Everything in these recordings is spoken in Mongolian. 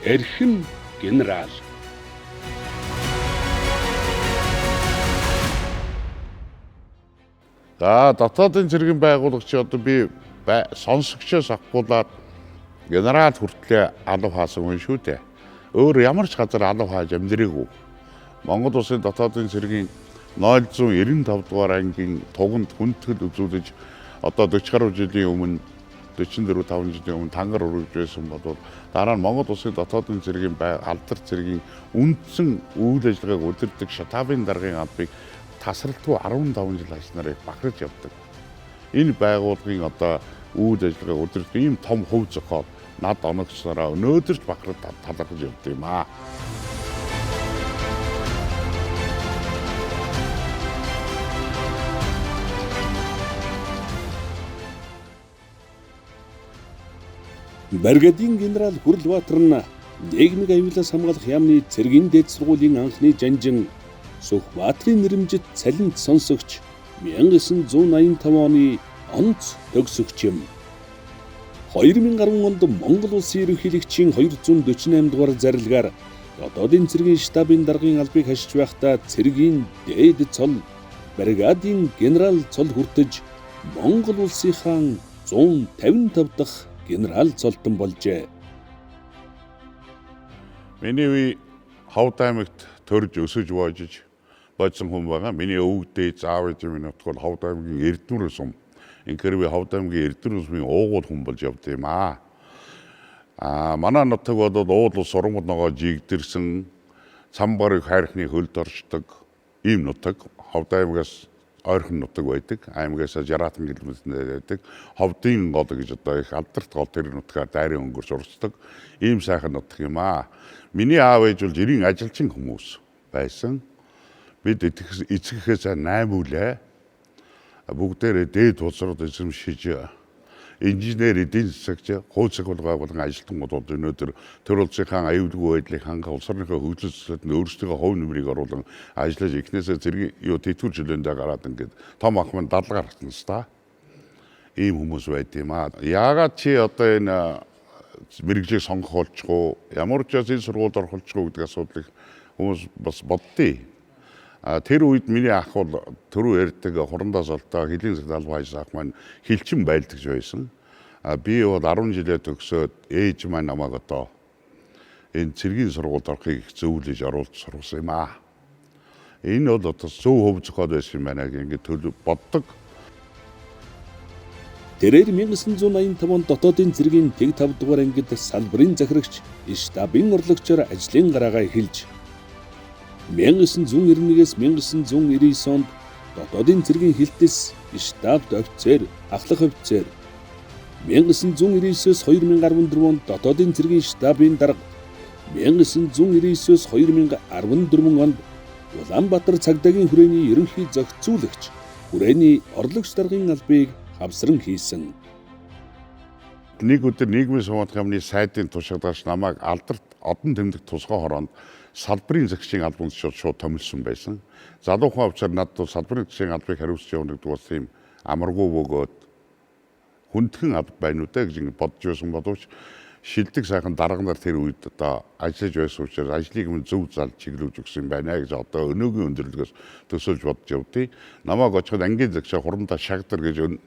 эрхэм генерал. За дотоодын цэргийн байгуулагч одоо би сонсогчоос авахгүйгээд генерал хүртлээр алав хаасан хүн шүү дээ. Өөр ямар ч газар алав хааж амьдрээгүй. Монгол улсын дотоодын цэргийн 095 дугаар ангийн туганд хүндэтгэл үзүүлж одоо 40 гаруй жилийн өмнө 44-5 жилийн өмнө тангар өргөж байсан бол дараа нь Монгол улсын дотоодын цэргийн алдар цэргийн үндсэн үйл ажиллагааг удирдах штабын даргын албыг тасралтгүй 15 жил ажилланаар бахарж явдаг. Энэ байгууллагын одоо үйл ажиллагааг удирдах ийм том хөв зохиол над оногцсороо өнөөдөр ч бахарж талархаж явдаг юм аа. Бригадийн генерал Хүрлбаатар нь нийгмийг аюулаас хамгаалах яамны цэргийн дээд сургуулийн анхны жанжин Сүхбаатарын нэрэмжит цалинт сонсогч 1985 оны онц төгсөгч юм. 2010 онд Монгол улсын ерөнхийлөгчийн 248 дугаар зарилгаар дотоодын цэргийн штабын даргын албыг хашиж байхдаа цэргийн дээд цол бригадийн генерал цол хүртэж Монгол улсынхаа 155 дахь генерал цолтон болжээ. Миний үе Ховд аймагт төрж өсөж бодсон хүн байгаа. Миний өвгдөө заав ээж минь утгал Ховд аймгийн Эрдэнэ сум. Инхээр би Ховд аймгийн Эрдэнэ сумын уугуул хүн болж явд юм аа. Манай нутаг бол уул ус сургамд ногоо жигдэрсэн цамбарыг хайрхны хөлд оршдог ийм нутаг. Ховд аймгаас ойрхон нутаг байдаг. Аймгаас 60 км байдаг. Ховдын гол гэж одоо их алдарт гол тэр нутгаар дайрын өнгөрч урсдаг. Ийм сайхан нутаг юм аа. Миний аав ээж бол жирийн ажилчин хүмүүс байсан. Бид эцэгхээс 8 үлээ. Бүгдээрээ дээд улсрууд эзэмшиж инженер эдийн засагч хууц агуулга болон ажилтнууд бол өнөөдөр төр улсынхаа аюулгүй байдлыг хангах улсынхаа хөгжлөлтөд өөрсдөө хувь нэмрийг оруулан ажиллаж эхнээсээ зэрэг тэтгэвэр жилэндээ гараад ингээд том ах минь 70 гарсан с та. Ийм хүмүүс байд юм аа. Яагаад чи одоо энэ мэрэгжийг сонгох болчихоо ямар ч энэ сургуульд орох болчихоо гэдэг асуудлыг хүмүүс бас боддیں۔ Тэр үед миний ах бол түрүү ярьдаг хурандаа солтоо хэлийн засаг албан хаяж ах маань хилчин байлдагч байсан. Би бол 10 жилээ төгсөөд ээж маань намайг одоо энэ цэргийн сургуульд орохыг зөвлөж оруулж сургасан юм аа. Энэ бол одоо зөв хөв зохиол байсан юм байна гэж ингээд боддог. Тэрээр 1985 онд дотоодын цэргийн тэг 5 дугаар ангид салбарын захирагч штабын орлогчоор ажлын гараагаа эхэлж 1991-ээс 1999 онд дотоодын цэргийн хилтэс штабт офицер, ахлах офицер, 1999-өөс 2014 онд дотоодын цэргийн штабын дарга, 1999-өөс 2014 онд Улаанбаатар цагдаагийн хүрээний ерөнхий зохицуулагч, хүрээний орлогч даргын албыг хавсран хийсэн. Нэг өдөр нийгмийн сумаатах яамны сайдын туршлагаач намайг алдарт одон тэмдэг тусгай хороонд салбарын засгийн албанд шууд томилсон байсан. Залуухан офицер надад салбарын засгийн албыг хариуцж явна гэдэг бас тийм амаргүй бөгөөд хүндхэн алба байна уу гэж ингэ бодож байсан боловч шилдэг сайхан дарганаар тэр үед одоо ажиллаж байсан учраас ажлыг минь зөв зал чиглүүлж өгсөн байна гэж одоо өнөөгийн өндөрлөгөөс төсөөлж бодож явдیں۔ Намайг очиход ангийн загшаа хурандаа шагдар гэж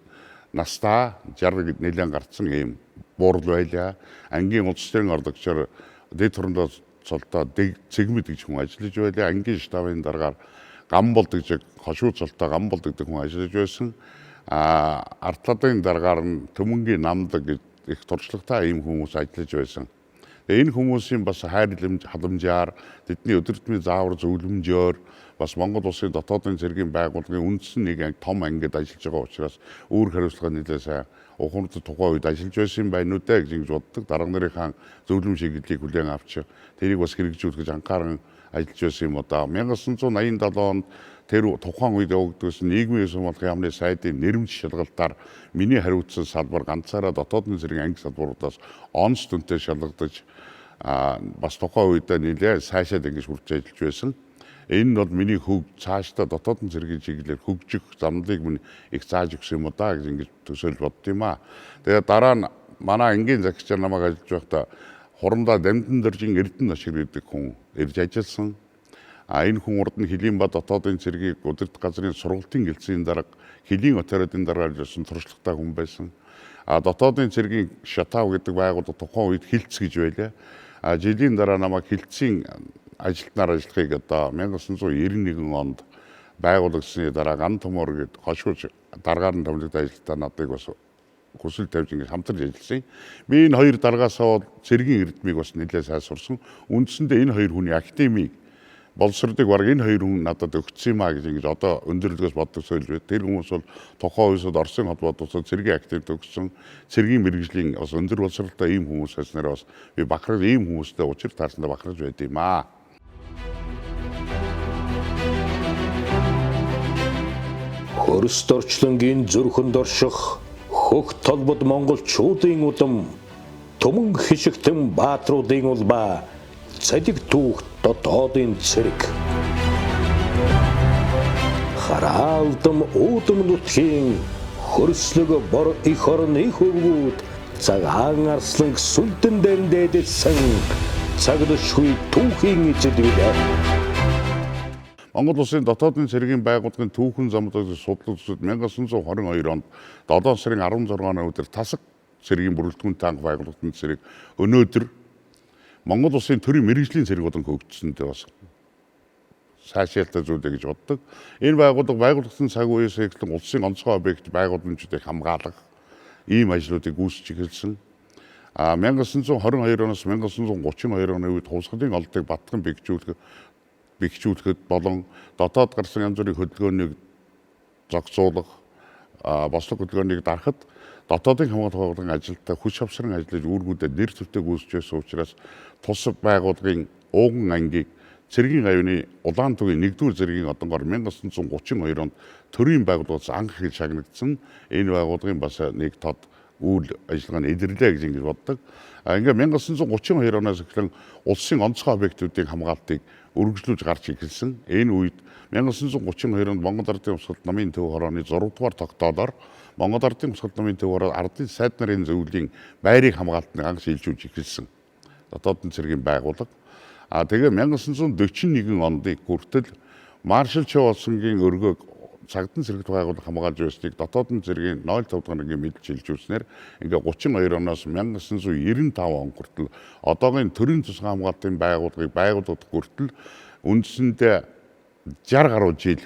настаа 60 нэлээд гарцсан ийм буурал байлаа. Ангийн улс төрийн орлогчоор дэд хурандаа цолтоо цэгмэд гэж хүн ажиллаж байлаа. Ангийн штабын дараагаар Гамболд гэж хошуу цолтоо Гамболд гэдэг хүн ажиллаж байсан. Артлалын дараагаар нь Төмөнгийн намдаг гэж их туршлагатай ийм хүмүүс ажиллаж байсан. Энэ хүмүүсийн бас хайр халамжаар тэдний өдөртмийн заавар зөвлөмжөөр бас Монгол улсын дотоодын цэргийн байгууллагын үндсэн нэг том ангид ажиллаж байгаа учраас үүрэг хариуцлага нэлээд сайн ухамсар тухайн үед ажиллаж байсан юм байна уу гэж боддог. Дарга нарын зөвлөм шийдлийг хүлээн авч тэрийг бас хэрэгжүүлэх анхааран ажиллаж байсан юм одоо 1987 онд тэр тухайн үед явагдсан нийгмийн сумлах яамны сайдын нэрмж шалгалтаар миний хариуцсан салбар ганцаараа дотоодын цэргийн анги салбаруудаас онц дүнтэй шалгагдаж бас тухайн үед нэлээд сайшаад ингэж хүрч ажиллаж байсан. Энэ нь бол миний цаашдаа дотоодын цэргийн чиглэлээр хөгжих замлыг минь их зааж өгсөн юм да гэж ингэж төсөөлж бодд юм аа. Тэгээд дараа нь манай ангийн загчаар намайг ажиллаж байхдаа Хурандаа Дамжин Доржийн Эрдэнэ Ашир гэдэг хүн ирж ажилласан. Энэ хүн урд нь Хилийн ба дотоодын цэргийг удирдах газрын сургалтын гэлцийн дарга Хилийн отрядын дарга ажилласан туршлагатай хүн байсан. Дотоодын цэргийн Шатав гэдэг байгууллага тухайн үед Хилц гэж байлаа. Жилийн дараа намайг Хилцийн ажилтнаар ажиллахыг одоо 1991 онд байгуулагдсны дараа Ган Томор гэдэг хошгож даргаар нь томилогдсон ажилтнаа надыг бас хүсэл тавьж ингэ хамтарч ажилласан. Би энэ хоёр даргаасаа цэргийн эрдмийг бас нэлээд сайн сурсан. Үндсэндээ энэ хоёр хүний академиг боловсролыг баг энэ хоёр хүн надад өгсөн юм а гэж ингэж одоо өндөрлөгөөс боддог соёл байд. Тэр хүмүүс бол тухайн үеэд Оросын холбоот улсад цэргийн академид өгсөн, цэргийн мэргэжлийн бас өндөр боловсролтой ийм хүмүүс байснараа бас би бахархаж ийм хүмүүстэй учир таарсандаа бахархаж байд юм а. Хөрс дорчлонгийн зүрхэнд орших хөх толбод монголчуудын удам төмөн хишигтэн баатруудын улбаа цадиг түүх дотоодын цэрэг хараалдам уудам нутгийн хөрслөг бор их орны хөвгүүд цагаан арслан сүлдэн дэндээдсэн цагдшгүй түүхийн эцэд билээ. Монгол улсын дотоодын цэргийн байгууллагын түүхэн замдад судлалцууд 1922 онд 7 сарын 16-ны өдөр тасаг цэргийн бүрэлдэхүүн танк байгууллагын цэрэг өнөөдөр Монгол улсын төрийн мэргэжлийн цэрэг болон хөгжсөндөө бас сайшаалтай зүйлээ гэж боддог. Энэ байгууллага байгуулагдсан цаг үеэс эхлэн улсын онцгой объект байгууламжуудыг хамгаалах ийм ажлуудыг гүйцэж эхэлсэн. 1922 оноос 1932 оны үед хувьсгалын олдыг батхан бэхжүүлэхэд болон дотоод гарсан янз бүрийн хөдөлгөөнийг зохицуулах, бослог хөдөлгөөнийг дарахад дотоодын хамгаалах байгууллагын ажилтнаа хүч авсран ажиллаж үүргүүдэд нэр төртөг үүсэж байсан учраас тус байгууллагын ууган ангийг цэргийн аюуны улаан түвийн 1-р зэргийн одонгоор 1932 онд төрийн байгууллагаас анх их шагнагдсан. Энэ байгууллагын бас нэг тод үйл ажиллагааны илэрлээ гэж ингэж боддог. Ингээ 1932 оноос эхлэн улсын онцгой объектуудын хамгаалтыг үргэлжлүүлж гарч эхэлсэн. Энэ үед 1932 онд Монгол Ардын Хувьсгалт намын төв хорооны 6 дугаар тогтоолоор Монгол Ардын Хувьсгалт намын төв хороо ардын сайд нарын зөвлөлийн байрыг хамгаалтыг анх шилжүүлж эхэлсэн. Дотоодын цэргийн байгууллага. Тэгээ 1941 онд хүртэл Маршал Чуулсангийн өргөөг цагдсан цэрэгт байгууллага хамгаалж байсныг дотоодын цэргийн 05 дугаар ангийн мэдж шилжүүлснээр ингээ 32 оноос 1995 он хүртэл одоогийн төрийн тусгай хамгаалтын байгууллагыг байгуулагдах хүртэл үндсэндээ 60 гаруй жил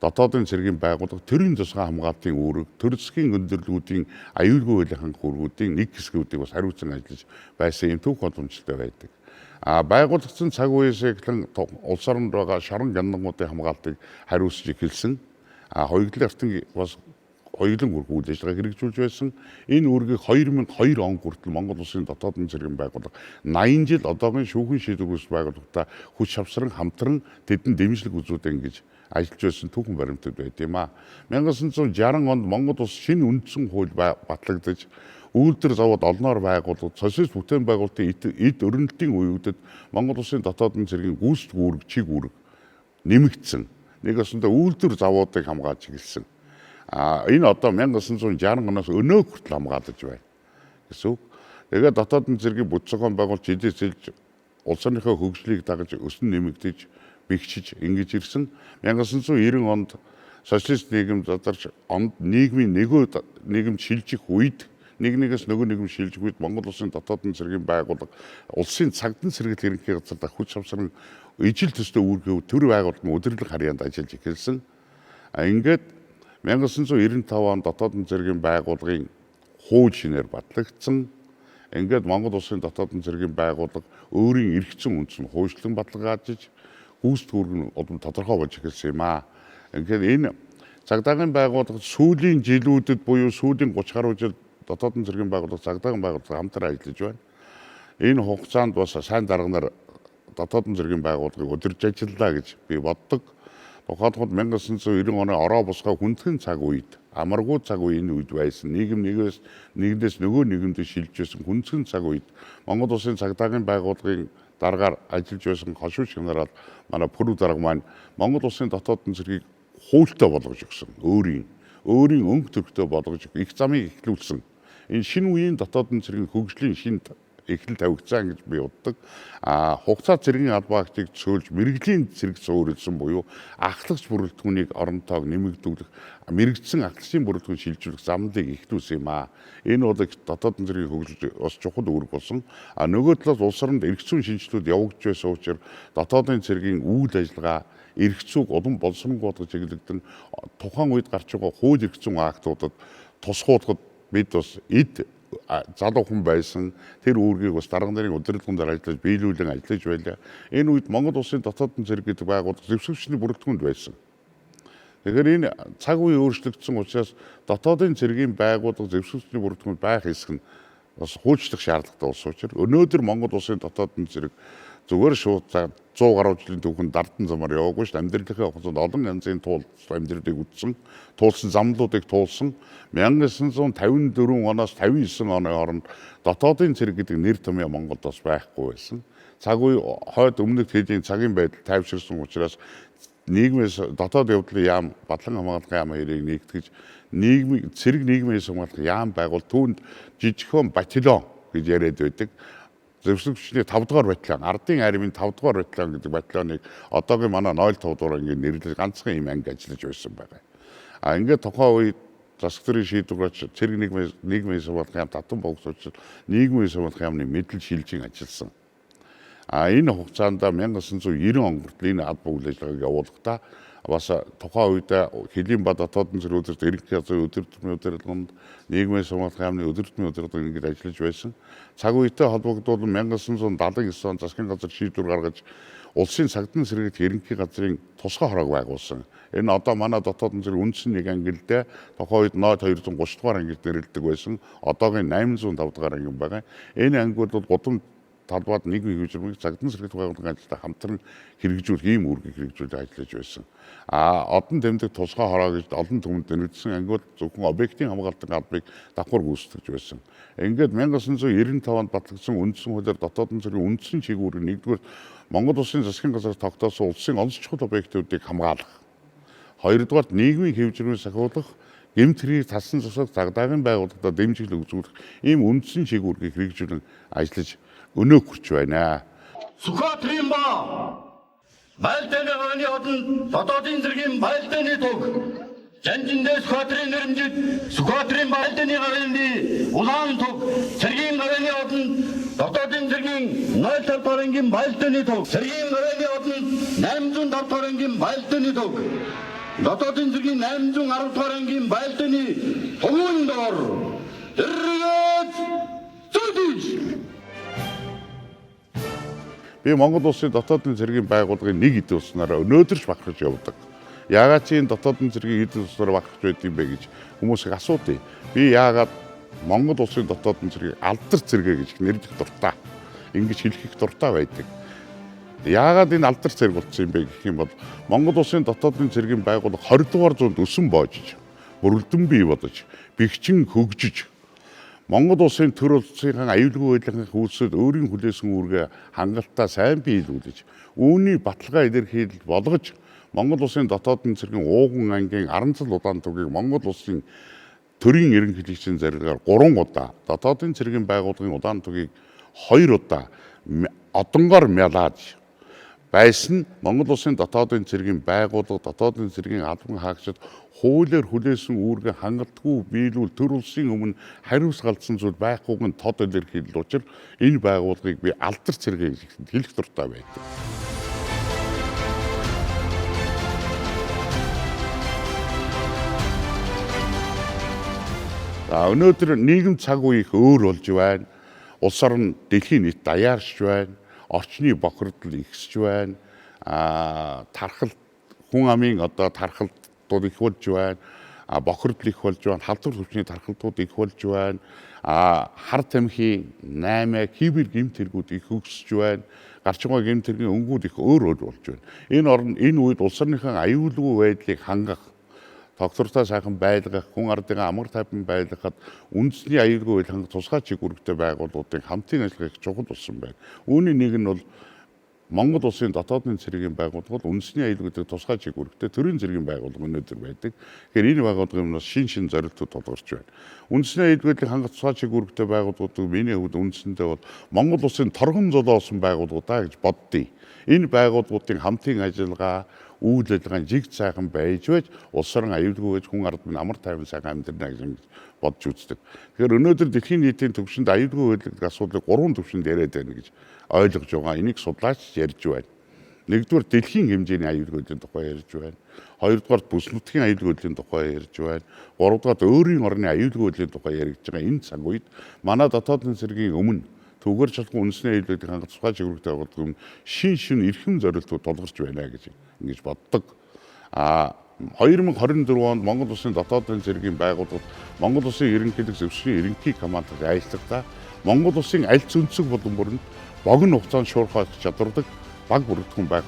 дотоодын цэргийн байгууллага төрийн тусгай хамгаалтын үүрэг, төр засгийн өндөрлгүүдийн аюулгүй хуулийн хангах үүргүүдийн нэг хэсгүүдийг бас хариуцсан ажиллаж байсан юм түүх боломжтой байдаг. Байгуулагдсан цаг үеэс эхлэн улс оронд байгаа шорон гяндангуудын хамгаалтыг хариуцж эхэлсэн. Хоёрдугаар артын бас хоёулын үүрэг үйл ажиллагаа хэрэгжүүлж байсан. Энэ үүргийг 2002 он хүртэл Монгол улсын дотоодын цэргийн байгууллага 80 жил одоогийн шүүхийн шийдвэр үүсгэх байгууллагатай хүч авсран хамтран тэдэнд дэмжлэг үзүүлдэг ингэж ажиллаж байсан түүхэн баримтууд байт юм а. 1960 онд Монгол улс шинэ үндсэн хууль батлагдаж үйлдвэр завод олноор байгууллагад сошиалист бүтээн байгуулалтын эд өрнөлтийн үеүүдэд Монгол улсын дотоодын цэргийн гүйцэтгэх үүрэг, чиг үүрэг нэмэгдсэн. Нэг өсөндөө үйлдвэр завуудыг хамгаалж эхэлсэн. Энэ одоо 1960 оноос өнөө хүртэл хамгаалж байна гэсэн үг. Тэгээд дотоодын цэргийн бүт зохион байгуулалт жилээс улс орныхоо хөгжлийг дагаж өснө нэмэгдэж бэхжиж ингэж ирсэн. 1990 онд сошиалист нийгэм задарч онд нийгмийн нийгэм шилжих үед нэгнээс нөгөө нийгэм шилжих үед Монгол улсын дотоодын цэргийн байгууллага улсын цагдсан цэрэгт ерөнхий газар хүч авсран ижил төстэй үүргээ төр байгууллагын удирдлага харьяанд ажиллаж эхэлсэн. Ингээд 1995 онд дотоодын цэргийн байгууллагын хууль шинээр батлагдсан. Ингээд Монгол улсын дотоодын цэргийн байгууллага өөрийн эрхцэн үндсэн хуульчлан баталгаажиж гүйцэтгэх үүрэг нь одоо тодорхой болж эхэлсэн юм а. Ингээд энэ цагдаагийн байгууллага сүүлийн жилүүдэд буюу сүүлийн 30 гаруй жил дотоодын цэргийн байгууллага цагдаагийн байгууллага хамтран ажиллаж байна. Энэ хугацаанд бас сайн дарга нар дотоодын цэргийн байгууллагыг удирж ажиллаа гэж би боддог. Тухайлбал 1990 оны ороо босгоо хүндхэн цаг үед амаргүй цаг үеийн үед байсан нийгэм нэгнээс нөгөө нийгэмд шилжижсэн хүндхэн цаг үед Монгол улсын цагдаагийн байгууллагын даргаар ажиллаж байсан хошууч генерал манай Пүрэв дарга маань Монгол улсын дотоодын цэргийг хуультай болгож өгсөн. Өөрийн өнгө төрхтэй болгож их замыг эхлүүлсэн. Энэ шинэ үеийн дотоодын цэргийн хөгжлийн шинэ эхлэл тавигдсан гэж би боддог. Хугацаа цэргийн албаагчдыг цөөлж мэрэгжлийн цэрэг суурилсан буюу ахлагч бүрэлдэхүүнийг оронтойг нэмэгдүүлэх, мэрэгдсэн ахлагчийн бүрэлдэхүүн шилжүүлэх замлыг ихлүүлсэн юм аа. Энэ бол дотоодын цэргийн хөгжил бас чухал үүрэг болсон. Нөгөө талаас улс оронд эрх зүйн шинжилгүүд явагдж байсан учраас дотоодын цэргийн үйл ажиллагаа эрх зүйг улам боловсронгуйд чиглэгдэн тухайн үед гарч байгаа хууль эрх зүйн актуудад тусгуулахад бид бас эд залуу хүн байсан тэр үүргийг бас дарга нарын удирдлагын дээр ажиллаж биелүүлэн ажиллаж байлаа. Энэ үед Монгол улсын дотоодын цэрэг гэдэг байгууллага зэвсэгчний бүрэлдэхүүнд байсан. Тэгэхээр энэ цаг үе өөрчлөгдсөн учраас дотоодын цэргийн байгууллага зэвсэгчний бүрэлдэхүүнд байх хэсэг нь бас хуульчлах шаардлагатай болсон учраас өнөөдөр Монгол улсын дотоодын цэрэг зүгээр шууд 100 гаруй жилийн түүхэнд дардан замаар яваагүй шүү. Амьдралынхаа хугацаанд олон янзын амьдралыг үтсэн, туулсан замлуудыг туулсан 1954 оноос 59 оны хооронд дотоодын цэрэг гэдэг нэр томьёо Монголд бас байхгүй байсан. Цаг үе хойд өмнөд хэдийн цагийн байдал тайвширсан учраас нийгмээс дотоод явдлын яам, батлан хамгаалалтын яам хоёрыг нэгтгэж цэрэг нийгмийн хамгаалах яам байгуул түүнд жижигхэн батальон гэж яриад байдаг. Зэвсэгчний 5 дугаар батальон, ардын армийн 5 дугаар батальон гэдэг батальоныг одоогийн манай 05 дугаар ингээд нэрлэж ганцхан юм анги ажиллаж байсан байгаа. Ингээд тухайн үед засгийн шийдвэрч цэрэг нийгмийн хамгаалалтын яам татан богцолж нийгмийн хамгаалалтын яамны мэдлэл шилжин ажилласан. Энэ хугацаанд 1990 он хүртэл энэ алба үйл ажиллагааг явуулахдаа бас тухайн үед хэлийн ба дотоодын цэрэг удирдлагын ерөнхий газрын өдөртмийн удирдлаганд нийгмийн хамгаалалтын яамны өдөртмийн удирдлага ингэж ажиллаж байсан. Цаг үетэй холбогдуулан 1979 он засгийн газар шийдвэр гаргаж улсын цагдаа сэргийгч ерөнхий газрын тусгай хороог байгуулсан. Энэ одоо манай дотоодын цэрэг үндсэн нэг ангилдээ тухайн үед 230 дугаар ангилд нэрлэдэг байсан. Одоогийн 805 дугаар анги байгаа. Энэ ангиуд бол гудамж талбайд нийгмийн хөгжмийг цагдаа сэргийгч байгууллагын ажилдаа хамтран хэрэгжүүлэх ийм үүргийг хэрэгжүүлж ажиллаж байсан. Одон тэмдэг тусгай хороо гэж олон түмэнд нэрвэжсэн ангиуд зөвхөн объектын хамгаалтын албыг давхар гүйцэтгэж байсан. Ингээд 1995 онд батлагдсан үндсэн хуулиар дотоодын цэргийн үндсэн чиглэлээр нэгдүгээр Монгол улсын засгийн газар тогтоосон улсын онц чухал объектуудыг хамгаалах. Хоёрдугаар нийгмийн хэвжрэмийг сахиулах, гэмт хэргийг талсан засаг цагдаагийн байгууллагад дэмжлэг үзүүлэх ийм үндсэн чиглэлийг хэрэгжүүлэн ажиллаж өнөө хүрч байна. Сүхбаатарын ба Байлдааны хааны одон дотоодын цэргийн Байлдааны туг Жанжиндээ Сүхбаатарын нэрмжид Сүхбаатарын Байлдааны хааны улаан туг цэргийн хааны одон дотоодын цэргийн 050 дугаар ангийн Байлдааны туг цэргийн хааны одон 805 дугаар ангийн Байлдааны туг дотоодын цэргийн 810 дугаар ангийн Байлдааны тугын доор эргээд зүдэж Би Монгол улсын дотоодын цэргийн байгууллагын нэг эд улснараа өнөөдөр ч бахархаж явдаг. Яагаад чи энэ дотоодын цэргийн эд улснараа бахархаж байд юм бэ гэж хүмүүс их асуудیں۔ Би яагаад Монгол улсын дотоодын цэргийг алдар цэргээ гэж нэрлэх дуртай. Ингэж хэлэх их дуртай байдаг. Яагаад энэ алдар цэрэг болсон юм бэ гэх юм бол Монгол улсын дотоодын цэргийн байгууллага 20 дугаар зуунд өсөн боожж, бүрэлдэн бий бодож, бэхжин хөгжиж Монгол улсын төр улсын аюулгүй байдлын хөлсөд өөрийн хүлээсэн үүргээ хангалттай сайн биелүүлж, үүний баталгаа илэрхийлэл болгож Монгол улсын дотоодын цэргийн ууган ангийн Аранцал удаан тугийг Монгол улсын төрийн ерөнхийлөгчийн зарилгаар 3 удаа, дотоодын цэргийн байгууллагын удаан тугийг 2 удаа одонгоор мялааж байсан Монгол улсын дотоодын цэргийн байгууллага, дотоодын цэргийн албан хаагчид хуулиар хүлээсэн үүргээ хангалтгүй биелүүл төр улсын өмнө хариуц галдсан зүйл байхгүйг нь тод илэрхийлэл учраас энэ байгууллагыг би алдар цэрэг гэж хэлэх дуртай байдаг. Өнөөдөр нийгэм цаг үе их өөр болж байна. Улс орн дэлхийн нийт даяарч байна. Орчны бохирдол ихсэж байна. Тархалт хүн амын одоо тархалт их болж байна. Бохирдол их болж байна. Халдвар хүчний тархалтууд их болж байна. Хар тамхи 8 кибер гэмт хэрэгүүд их өсөж байна. Гарч байгаа гэмт хэргийн өнгүүд их өөр болж байна. Энэ үед улс орныхаа аюулгүй байдлыг хангах, тогтвортой сайхан байлгах, хүн ардын амар тайван байлгахад үндэсний аюулгүй байдлыг хангах тусгай чиг үүрэгтэй байгууллагуудын хамтын ажиллагаа их чухал болсон байна. Үүний нэг нь бол Монгол улсын дотоодын цэргийн байгууллага үндэсний аюулгүйдэг тусгай чиглэлтэй төрийн цэргийн байгууллага өнөөдөр байдаг. Тэгэхээр энэ байгууллагын шин зорилтууд тодорхойлж байна. Үндэсний аюулгүйдлийг хангах тусгай чиглэлтэй байгууллагуудыг миний хувьд үндсэндээ бол Монгол улсын торгон золоосон байгууллагуудаа гэж боддیں۔ Энэ байгууллагуудын хамтын ажиллагаа үйл ажиллагааны жиг сайхан байж улс орон аюулгүй байж хүн ард минь амар тайван сайхан амьдрна гэж бодж үздэг. Тэгэхээр өнөөдөр дэлхийн нийтийн түвшинд аюулгүй байдлын асуудлыг 3 түвшинд яриад байна гэж ойлгож байгаа. Энийг судлаач ярьж байна. Нэгдүгээр дэлхийн хэмжээний аюулгүй байдлын тухай ярьж байна. Хоёрдугаар бүс нутгийн аюулгүй байдлын тухай ярьж байна. Гуравдугаар өөрийн орны аюулгүй байдлын тухай яригдж байгаа. Энэ цаг үед манай дотоодын цэргийн өмнө түгээр шалгуу үндэсний аюулгүйдлийг хангах тусгай чиглэлтэй байгууллагын шин эрхэм зорилтууд тулгарч байна гэж ингэж боддог. 2024 онд Монгол улсын дотоодын цэргийн байгууллагууд Монгол улсын ерөнхийлөг зөвшөөрлийн ерөнхий командад ажиллахдаа Монгол улсын аль зөнцөг болон бүрэн богино хугацаанд шуурхай чадвардаг баг бүрэлдэхүүн байх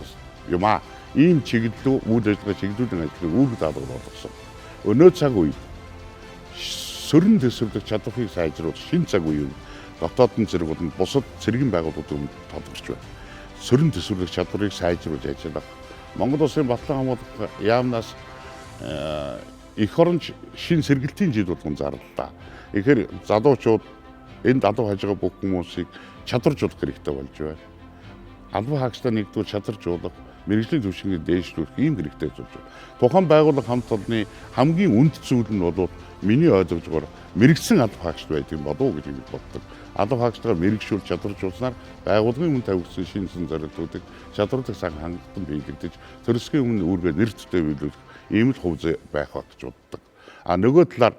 юм аа. Ийм чиглэлөө үйл ажиллагаа чиглүүлэн ажиллахыг үүрэг даалгавар болгосон. Өнөө цаг үед сөрөн төсөвлөх чадварыг сайжруулах шин цаг үеийн дотоодын цэрэг болон бусад цэргийн байгууллагууд тодорхойлж байна. Сөрөн төсвөрлөх чадварыг сайжруулж ажиллах. Монгол улсын батлан хамгаалах яамнаас эх орон шин сэргэлтийн жил болгон зарлалаа. Тэгэхээр залуучууд энэ залуу хажгаа бүх хүмүүсийг чадваржуулах хэрэгтэй болж байна. Албан хаагчдаа нэгдүгээр чадваржуулах, мэргэжлийн түвшингийг дээшлүүлэх ийм хэрэгтэй болж байна. Тухайн байгууллага хамт олонны хамгийн үнд зүйл нь бол миний ойлгожгоор мэрэгсэн албан хаагч байдаг болов уу гэж боддог. Албан хаагчдаа мэрэгшүүл чадваржуулснаар байгууллагын өмнө тавигдсан шинжлэх зорилтуудыг чадвартай сайн хангалтан биелэгдэж төрөлсгийн өмнө үүргээ нэр дэвштэй биелүүлэх ийм л хувь зүй байх гэж боддог. Нөгөө талаар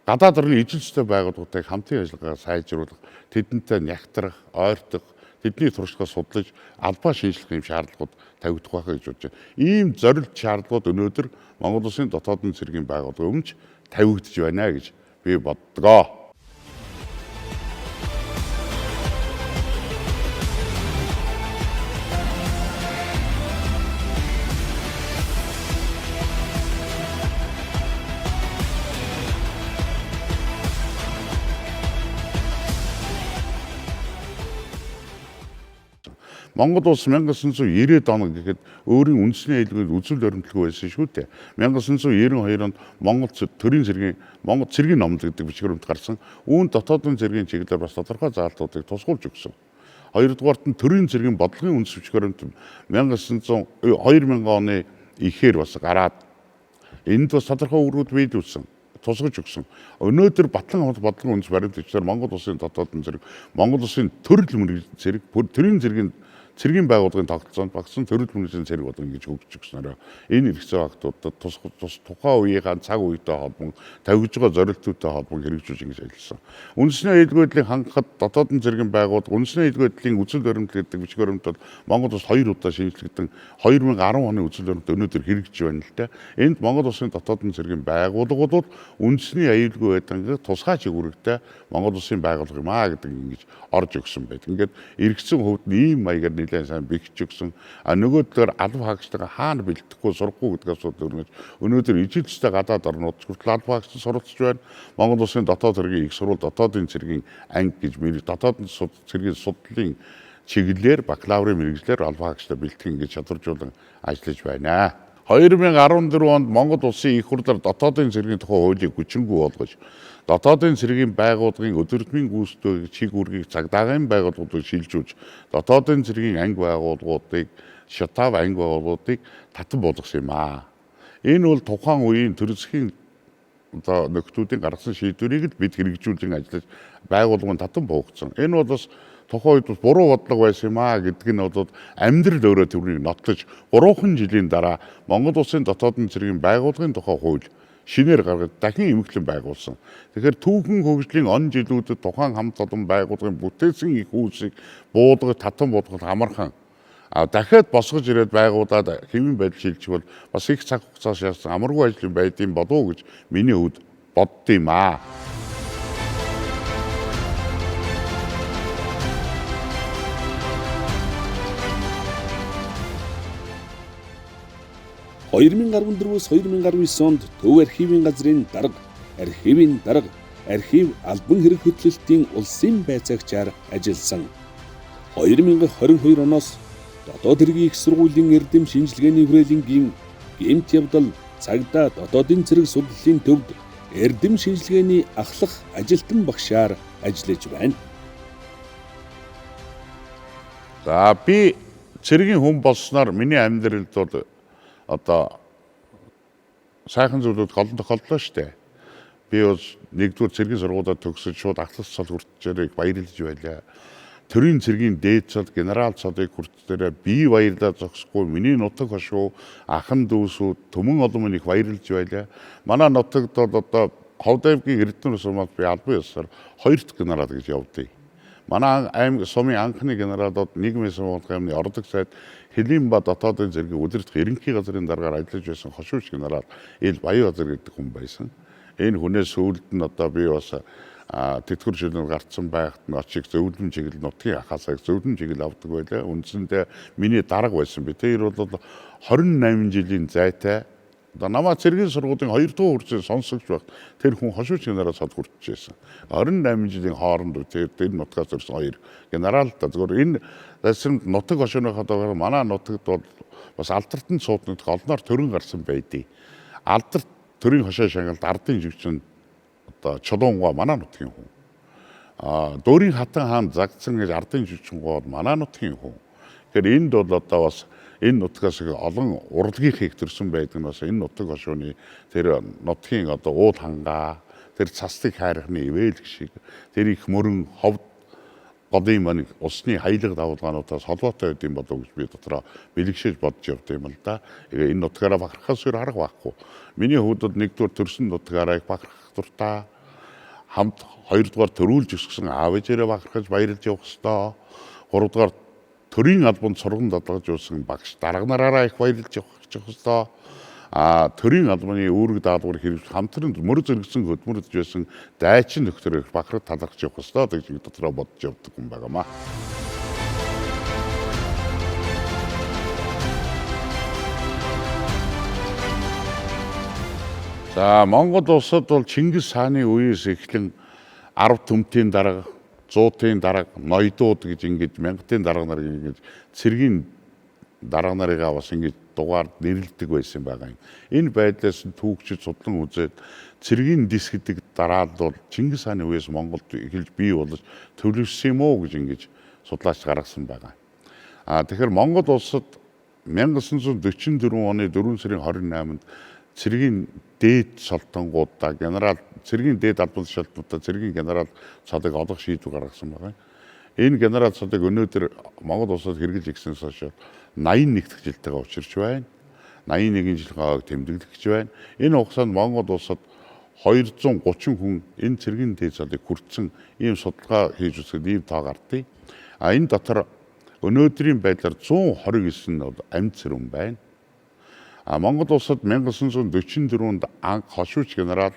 гадаад орны ижилчтэй байгууллагуудыг хамтын ажиллагаа сайжруулах, тэдэнтэй нягтрах, ойртох, тэдний туршлагаа судлаж албаа шинжлэх юм шаардлагууд тавигдах байх гэж бодож байна. Ийм зорилт шаардлагууд өнөөдөр Монгол улсын дотоодын цэргийн байгууллага өмнө тавигдж байна гэж би боддгоо. Монгол улс 1990-ад он гэхэд өөрийн үндэсний аюулгүй үзүүл баримтлаг байсан шүү дээ. 1992 онд Монгол төрийн цэргийн Монгол цэргийн номлол гэдэг бичвэрт гарсан. Үүн дотоодын цэргийн чиглэлээр бас тодорхой заалтуудыг тусгуулж өгсөн. Хоёрдугаарт нь төрийн цэргийн бодлогын үндэс бичвэрт 2000 оны ихээр бас гараад энд бас тодорхой үүргүүд биелүүлсэн. Тусгаж өгсөн. Өнөөдөр батлан хамт бодлогын үндэс баримтлагчдаар Монгол улсын дотоодын цэрэг, Монгол улсын төрөл мөрөг цэрэг, төрийн цэргийн байгууллагын тогтолцоонд багсан төрөл мөрөгийн цэрэг болон гэж хөгжиж өгснөөр энэ хэрэгцээ багтуудад тухайн үеийн цаг үетэй холбон тавьж байгаа зорилтуудтай холбон хэрэгжүүлж ингэж ажилласан. Үндэсний аюулгүй байдлыг хангахад дотоодын цэргийн байгууллага үндэсний аюулгүй байдлын үзэл баримтлал гэдэг бичиг баримтад Монгол улс 2 удаа шинжилгдэн 2010 оны үзэл баримт өнөөдөр хэрэгжиж байна л дээ. Энд Монгол улсын дотоодын цэргийн байгууллагууд үндэсний аюулгүй байдлын тусгай чиглэлтэй Монгол улсын байгууллага юм аа гэдэг ингэж орж өгсөн байдаг. Ингээд эргэцэн хувьд ийм маягаар нэлээд сайн бэхж өгсөн. Нөгөө талаар албан хаагчдаа хаана бэлтгэхгүй сурахгүй гэдэг асуудал өрнөж өнөөдөр ижилчтэй гадаад орнууд хүртэл албан хаагчид суралцж байна. Монгол улсын дотоод цэргийн их сурвалж дотоодын цэргийн анги гэж дотоодын цэргийн судлалын чиглэлээр бакалаврын мэргэжлэр албан хаагчдаа бэлтгэн гэж чадваржуулан ажиллаж байна. 2014 онд Монгол улсын их хурлаар дотоодын цэргийн тухай хуулийг хүчингүй болгож дотоодын цэргийн байгууллагын өдөртмийн гүйцэтгэх чиг үүргийг цагдаагийн байгууллагуудыг шилжүүлж дотоодын цэргийн анги байгууллагуудыг шатав анги байгууллагуудыг татан болгосон юм аа. Энэ бол тухайн үеийн төрөлсхийн нөхдүүдийн гаргасан шийдвэрийг л бид хэрэгжүүлэн ажиллаж байгууллагын татан буугдсан. Энэ бол бас тухайн үед буруу бодлого байсан юм аа гэдг нь бол амьдрал өөрөө тэрнийг нотлож 3 жилийн дараа Монгол улсын дотоодын цэргийн байгууллагын тухай хууль шинээр гаргаж дахин эмхлэн байгуулсан. Тэгэхээр түүхэн хөгжлийн он жилүүдэд тухайн хамт олон байгууллагын бүтээсэн их үйлсийг буудгах, татан буудгах амархан дахиад босгож ирээд байгуулад хэвийн байдал шилжчихвэл бас их цаг хугацаа шаардсан амаргүй ажил байдсан болов уу гэж миний хувьд бодд юм аа. 2014-өөс 2019 онд Төв архивын газрын дарга, архивын дарга, архив албан хэрэг хөтлөлтийн улсын байцаагчаар ажилласан. 2022 оноос дотоод хэргийн их сургуулийн эрдэм шинжилгээний хүрээлэнгийн гэмт явдал цагдаа дотоодын цэрэг судлалын төвд эрдэм шинжилгээний ахлах ажилтан багшаар ажиллаж байна. За би цэргийн хүн болсноор миний амьдралд бол одоо сайхан зүйлүүд голон тохиолдлоо шүү дээ. Би бас нэгдүгээр цэргийн сургуулиуд төгсөж шууд ахлах цол хүртчээрээ баярлаж байлаа. Төрийн цэргийн дээд цол генерал цолыг хүртдээрээ би баярлаа зогсохгүй миний нутаг хошуу ахан дүүсүүд төмөн олон их баярлаж байлаа. Манай нутагд бол одоо Ховдовгийн Эрдэнэ сумад би албан ёсоор 2 дахь генерал гэж явдیں۔ Манай аймаг сумын анхны генералууд нийгмийн сумын аймны ордог сайд Хэлимба дотоодын зэргийн удирдах ерөнхий газрын даргаар ажиллаж байсан хошууч генерал Ил Баябазар гэдэг хүн байсан. Энэ хүнээс сүүлд нь одоо би бас тэтгэвэр шилэн гарцсан байхад нь очиг зөвлөм чиглэл нутгийн ахаасаа зөвлөм чиглэл авдаг байлаа. Үндсэндээ миний дарга байсан би. Тэр бол 28 жилийн зайтай одоо намаа цэргийн сургуулийн 2 дугаар хүртэл сонсогч байх тэр хүн хошууч генерал цад хүрчихсэн. 28 жилийн хооронд тэр нутгаас ирсэн 2 генерал та зөвхөн энэ засимд нутаг хошууныхаа дагуу манай нутагт бол бас алдартан сууднууд олноор төрөн гарсан байдیں۔ Алдарт төрийн хошоо шангалд ардын жүгчин одоо Чулуунгаа манай нутгийн хүн. Дөрийн хатан хаан загдсан гэж ардын жүгчин гоо манай нутгийн хүн. Тэгэхээр энд бол одоо бас энэ нутгаас олон урлагийнхыг төрсөн байдаг нь бас энэ нутаг хошууны тэр нутгийн одоо уул хангаа тэр цастыг хайрхны ивэлг шиг тэр их мөрөн ховд голын мань усны хаялга давалгаануудаас холбоотой байд юм болов гэж би дотроо бэлэгшээж бодож явд юм л да. Энэ нутгаараа бахархаас өөр арга байхгүй. Миний хүүдд нэгдүгээр төрсөн нутгаараа их бахархах дуртай. Хамт хоёрдугаар төрүүлж өсгсөн аав ээжээрээ бахархаж баярлж явах ёстой. Гуравдугаар төрийн албанд сурган дадлгаж явсан багш дарга нараараа их баярлж явах ёстой. Төрийн албаны үүрэг даалгавар хэрэгж хамтран мөр зэрэгсэн хөдөлмөрлөж байсан дайчин нөхдөр их бахарх талархж явах ёстой гэж дотроо бодож явдаг юм байнамаа. За Монгол улсад бол Чингис хааны үеэс эхлэн 10 төмтийн дарга, 100-ийн дарга, ноёдууд гэж ингэж 1000-ийн дарга нар ингэж цэргийн дарга нарыгаа бас ингэж дугаар нэрлэдэг байсан байгаа юм. Энэ байдлаас түүхчид судлан үзээд цэргийн дис гэдэг дараалал бол Чингис хааны үеэс Монголд эхэлж бий болж төлөвшсөн юм уу гэж ингэж судлаач гаргасан байгаа. Тэгэхээр Монгол улсад 1944 оны 4 сарын 28-нд цэргийн дээд шалтангуудаа генерал цэргийн дээд албан тушаалтнуудаа цэргийн генерал цодыг олох шийдвэр гаргасан байна. Энэ генерал цодыг өнөөдөр Монгол улсад хэрэгжилж ирсэнээс хойш 81 дахь жилтэйгээ учирч байна. 81 жилийн хойг тэмдэглэж байна. Энэ хугацаанд Монгол улсад 230 хүн энэ цэргийн дээд цодыг хүртсэн ийм судалгаа хийж үзэхэд ийм тоо гардыг. Энэ дотор өнөөдрийн байдлаар 129 нь амьд цэрүүн байна. Монгол улсад 1944-нд анх хошууч генерал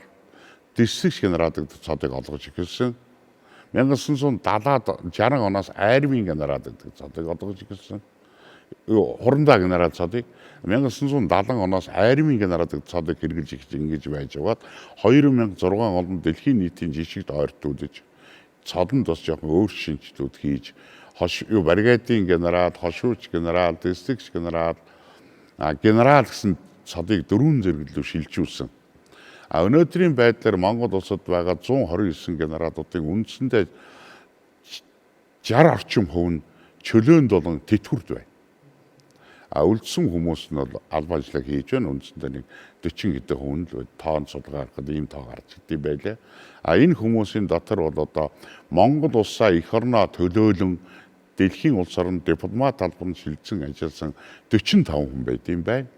дистрикт генерал гэдэг цодыг олгож эхэлсэн. 1970-ад 60 оноос айрмын генерал гэдэг цодыг олгож эхэлсэн. Хурандаа генерал цодыг 1970 оноос айрмын генерал гэдэг цодыг хэрэгжилж ингэж байж яваад 2006 онд дэлхийн нийтийн жишгт ойртуулж цодонд бас жоохон өөр шинжилүүд хийж бригадийн генерал, хошууч генерал, дистрикт генерал генерал гэсэн цодыг 4 зэрэглэлөөр шилжүүлсэн. Өнөөдрийн байдлаар Монгол улсад байгаа 129 генералуудын үндсэндээ 60 орчим хувь нь чөлөөнд болон тэтгэврт байна. Үлдсэн хүмүүс нь бол албан ажиллагаа хийж байна. Үндсэндээ нэг 40 хэдэн хувь нь тоон судалгаа гаргахад ийм тоо гарч идэв байлаа. Энэ хүмүүсийн дотор бол одоо Монгол улсаа эх орноо төлөөлөн дэлхийн улс орнд дипломат албанд шилжсэн ажилласан 45 хүн байд юм байна.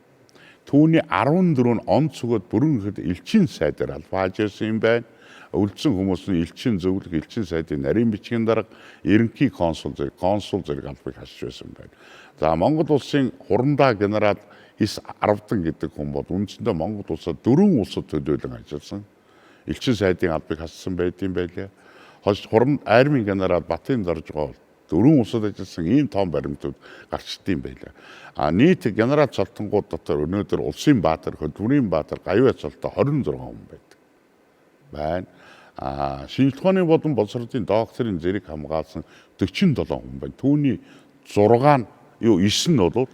Түүний 14 нь онц өгөөд бүрэн ихэд элчин сайдаар албаа ажилласан юм байна. Үлдсэн хүмүүс нь элчин зөвлөх, элчин сайдын нарийн бичгийн дарга, ерөнхий консул зэрэг албыг хасж байсан байна. За Монгол улсын хурандаа генерал Ис Аравдан гэдэг хүн бол үндсэндээ Монгол улсад 4 улсад төлөөлөн ажилласан. Элчин сайдын албыг хассан байд юм байлаа. Хуранд айрмын генерал Батын Доржгоо 4 улсад ажилласан ийм том баримтууд гарчдсан юм байлаа. Нийт генерал цолтонгууд дотор өнөөдөр улсын баатар, хөдөлмөрийн баатар, гавьяа цолтой 26 хүн байдаг. Байна. Шинжлэх ухааны болон боловсролын докторийн зэрэг хамгаалсан 47 хүн байна. Түүний 6 нь юу 9 нь бол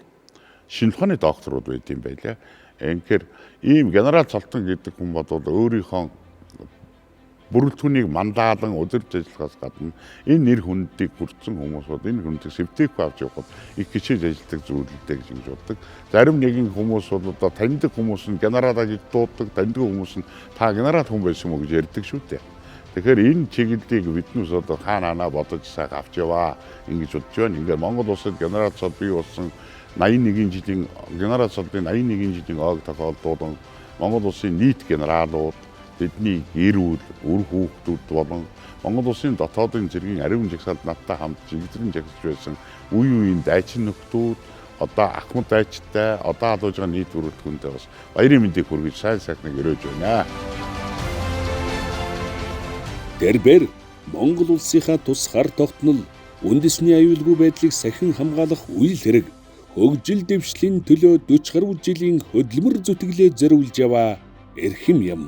шинэ ухааны докторууд байд юм байлаа. Инхээр ийм генерал Цолтон гэдэг хүн бодвол өөрийнхөө бүрэлдэхүүнийг мандаалан удирж ажиллахаас гадна энэ нэр хүндийг бүрдсэн хүмүүсүүд энэ хүндийг сэвтэйг авч явахад их хичээж ажилладаг зүйлтэй гэж ингэж боддог. Зарим нэгэн хүмүүс бол одоо таньдаг хүмүүс нь генералыг дууддаг, таньдаг хүмүүс нь та генерал хүн байсан мó гэж ярьдаг шүү дээ. Тэгэхээр энэ чиглэлийг биднээс одоо хаана бодож сайхан авч яваа ингэж бодож байна. Ингээд Монгол улсад генерал цол бий болсон 81 жилийн генерал цолын 81 жилийн ог тохиолдуулан Монгол улсын нийт генералууд бидний гэр бүл, үр хүүхдүүд болон Монгол улсын дотоодын цэргийн ариун жагсаалд надтай хамт чиглэлэн жагсаж байсан үе үеийн дайчин нөхдүүд, одоо Ахмад дайчтай, одоо алууж байгаа нийт бүрэлдэхүүнтэй бас баярын мэндийг хүргэж сайн сайхныг өрөөж байна. Тэрбээр Монгол улсынхаа тусгаар тогтнол үндэсний аюулгүй байдлыг сахин хамгаалах үйл хэрэг хөгжил дэвшлийн төлөө 40 гаруй жилийн хөдөлмөр зүтгэлээ зориулж яваа эрхэм юм.